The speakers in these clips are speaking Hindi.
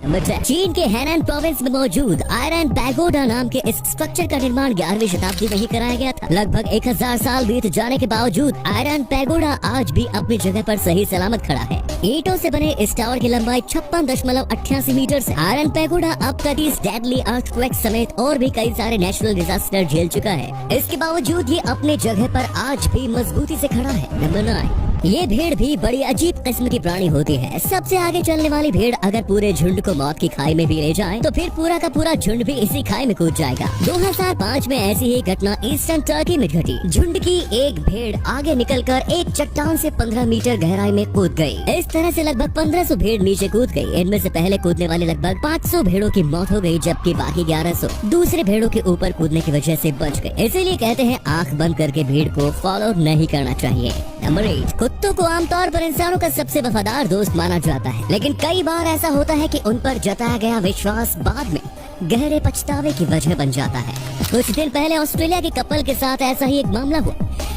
चीन के हैनान प्रोविंस में मौजूद आयरन पैगोडा नाम के इस स्ट्रक्चर का निर्माण 11वीं शताब्दी में ही कराया गया था। लगभग 1000 साल बीत जाने के बावजूद आयरन पैगोडा आज भी अपनी जगह पर सही सलामत खड़ा है। ईंटों से बने इस टावर की लंबाई 56.88 मीटर है। आयरन पैगोडा अब तक इस डेडली अर्थक्वेक समेत और भी कई सारे नेचुरल डिजास्टर झेल चुका है। इसके बावजूद ये अपने जगह पर आज भी मजबूती से खड़ा है। नंबर 9, ये भेड़ भी बड़ी अजीब किस्म की प्राणी होती है। सबसे आगे चलने वाली भेड़ अगर पूरे झुंड को मौत की खाई में भी ले जाए तो फिर पूरा का पूरा झुंड भी इसी खाई में कूद जाएगा। 2005 में ऐसी ही घटना ईस्टर्न टर्की में घटी। झुंड की एक भेड़ आगे निकलकर एक चट्टान से 15 मीटर गहराई में कूद गई। इस तरह से लगभग 1500 भेड़ नीचे कूद गई। इनमें से पहले कूदने वाले लगभग 500 भेड़ों की मौत हो गई, जबकि बाकी 1100 दूसरे भेड़ों के ऊपर कूदने की वजह से बच गए। इसीलिए कहते हैं आँख बंद करके भीड़ को फॉलो नहीं करना चाहिए। नंबर 8, कुत्तों को आमतौर पर इंसानों का सबसे वफादार दोस्त माना जाता है, लेकिन कई बार ऐसा होता है कि उन पर जताया गया विश्वास बाद में गहरे पछतावे की वजह बन जाता है। कुछ दिन पहले ऑस्ट्रेलिया के कपल के साथ ऐसा ही एक मामला हुआ।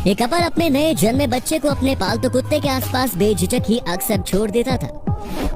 ये कपल अपने नए जन्मे बच्चे को अपने पालतू कुत्ते के आसपास बेझिझक ही अक्सर छोड़ देता था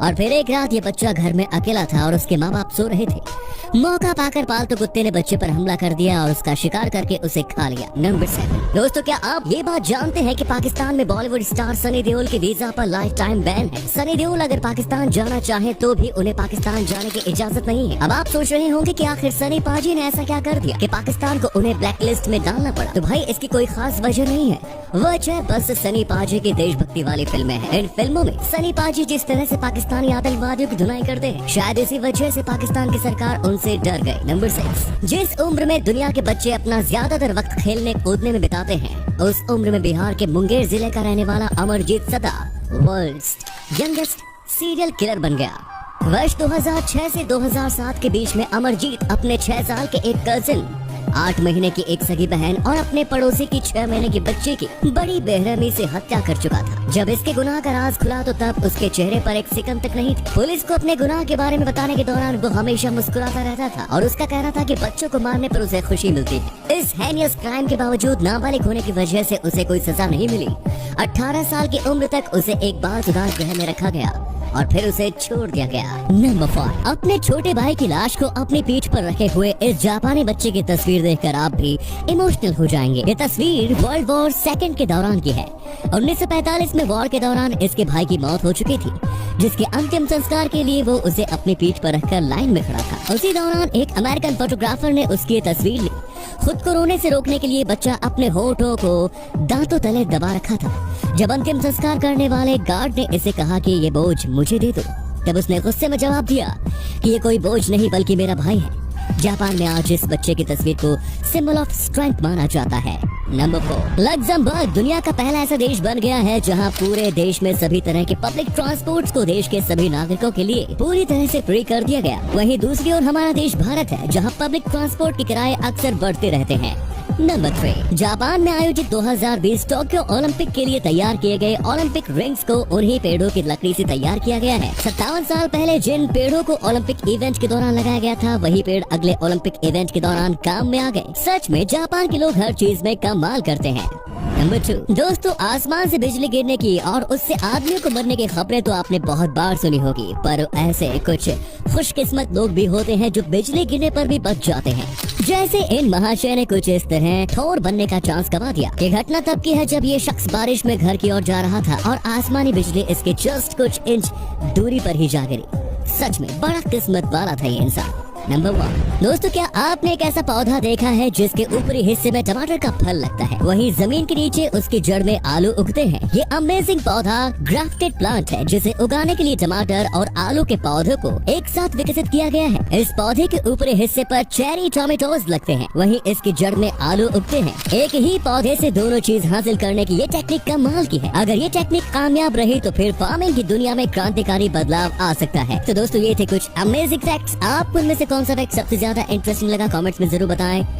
और फिर एक रात ये बच्चा घर में अकेला था और उसके माँ बाप सो रहे थे। मौका पाकर पालतू कुत्ते ने बच्चे पर हमला कर दिया और उसका शिकार करके उसे खा लिया। नंबर 7, दोस्तों क्या आप ये बात जानते हैं कि पाकिस्तान में बॉलीवुड स्टार सनी देओल के वीजा पर लाइफ टाइम बैन है। सनी देओल अगर पाकिस्तान जाना चाहे तो भी उन्हें पाकिस्तान जाने की इजाजत नहीं है। अब आप सोच रहे होंगे कि आखिर सनी पाजी ने ऐसा क्या कर दिया कि पाकिस्तान को उन्हें ब्लैक लिस्ट में डालना पड़ा। तो भाई इसकी कोई खास वजह नहीं है, वजह बस सनी पाजी की देशभक्ति वाली फिल्में हैं। इन फिल्मों में सनी पाजी जिस तरह से पाकिस्तानी आतंकवादियों की धुनाई करते हैं, शायद इसी वजह से पाकिस्तान की सरकार उनसे डर गई। नंबर 6, जिस उम्र में दुनिया के बच्चे अपना ज्यादातर वक्त खेलने कूदने में बिताते हैं, उस उम्र में बिहार के मुंगेर जिले का रहने वाला अमरजीत सदा वर्ल्ड्स यंगेस्ट सीरियल किलर बन गया। वर्ष 2006 से 2007 के बीच में अमरजीत अपने 6 साल के एक कजिन, 8 महीने की एक सगी बहन और अपने पड़ोसी की 6 महीने की बच्ची की बड़ी बेरहमी से हत्या कर चुका था। जब इसके गुनाह का राज खुला तो तब उसके चेहरे पर एक सिकन तक नहीं थी। पुलिस को अपने गुनाह के बारे में बताने के दौरान वो हमेशा मुस्कुराता रहता था और उसका कहना था कि बच्चों को मारने पर उसे खुशी मिलती है। इस हेनियस क्राइम के बावजूद नाबालिग होने की वजह से उसे कोई सजा नहीं मिली। 18 साल की उम्र तक उसे एक बाल सुधार गृह में रखा गया और फिर उसे छोड़ दिया गया। नंबर 4, अपने छोटे भाई की लाश को अपनी पीठ पर रखे हुए इस जापानी बच्चे की तस्वीर देखकर आप भी इमोशनल हो जाएंगे। ये तस्वीर वर्ल्ड वॉर सेकंड के दौरान की है। 1945 में वॉर के दौरान इसके भाई की मौत हो चुकी थी, जिसके अंतिम संस्कार के लिए वो उसे अपनी पीठ पर रखकर लाइन में खड़ा था। उसी दौरान एक अमेरिकन फोटोग्राफर ने उसकी तस्वीर ली। खुद को रोने से रोकने के लिए बच्चा अपने होठों को दांतों तले दबा रखा था। जब अंतिम संस्कार करने वाले गार्ड ने इसे कहा कि ये बोझ मुझे दे दो, तब उसने गुस्से में जवाब दिया कि ये कोई बोझ नहीं बल्कि मेरा भाई है। जापान में आज इस बच्चे की तस्वीर को सिंबल ऑफ स्ट्रेंथ माना जाता है। नंबर 4, लग्जमबर्ग दुनिया का पहला ऐसा देश बन गया है जहां पूरे देश में सभी तरह के पब्लिक ट्रांसपोर्ट्स को देश के सभी नागरिकों के लिए पूरी तरह से फ्री कर दिया गया। वहीं दूसरी ओर हमारा देश भारत है, जहां पब्लिक ट्रांसपोर्ट के किराए अक्सर बढ़ते रहते हैं। नंबर 3, जापान में आयोजित 2020 टोक्यो ओलंपिक के लिए तैयार किए गए ओलंपिक रिंग्स को उन्हीं पेड़ों की लकड़ी से तैयार किया गया है। 57 साल पहले जिन पेड़ों को ओलंपिक इवेंट के दौरान लगाया गया था, वही पेड़ अगले ओलंपिक इवेंट के दौरान काम में आ गए। सच में जापान के लोग हर चीज में कमाल करते हैं। नंबर 2, दोस्तों आसमान से बिजली गिरने की और उससे आदमियों को मरने की खबरें तो आपने बहुत बार सुनी होगी, पर ऐसे कुछ खुशकिस्मत लोग भी होते हैं जो बिजली गिरने पर भी बच जाते हैं। जैसे इन महाशय ने कुछ इस तरह ठोर बनने का चांस गवा दिया। ये घटना तब की है जब ये शख्स बारिश में घर की ओर जा रहा था और आसमानी बिजली इसके जस्ट कुछ इंच दूरी पर ही जा गिरी। सच में बड़ा किस्मत वाला था ये इंसान। नंबर 1, दोस्तों क्या आपने एक ऐसा पौधा देखा है जिसके ऊपरी हिस्से में टमाटर का फल लगता है, वहीं जमीन के नीचे उसकी जड़ में आलू उगते हैं। ये अमेजिंग पौधा ग्राफ्टेड प्लांट है जिसे उगाने के लिए टमाटर और आलू के पौधों को एक साथ विकसित किया गया है। इस पौधे के ऊपरी हिस्से पर चेरी टोमेटोज लगते हैं, वहीं इसकी जड़ में आलू उगते हैं। एक ही पौधे से दोनों चीज हासिल करने की ये टेक्निक कमाल की है। अगर ये टेक्निक कामयाब रही तो फिर फार्मिंग की दुनिया में क्रांतिकारी बदलाव आ सकता है। तो दोस्तों ये थे कुछ अमेजिंग फैक्ट्स। आपको इनमें से कौन सा फैक्ट सबसे ज्यादा इंटरेस्टिंग लगा, कमेंट्स में जरूर बताएं।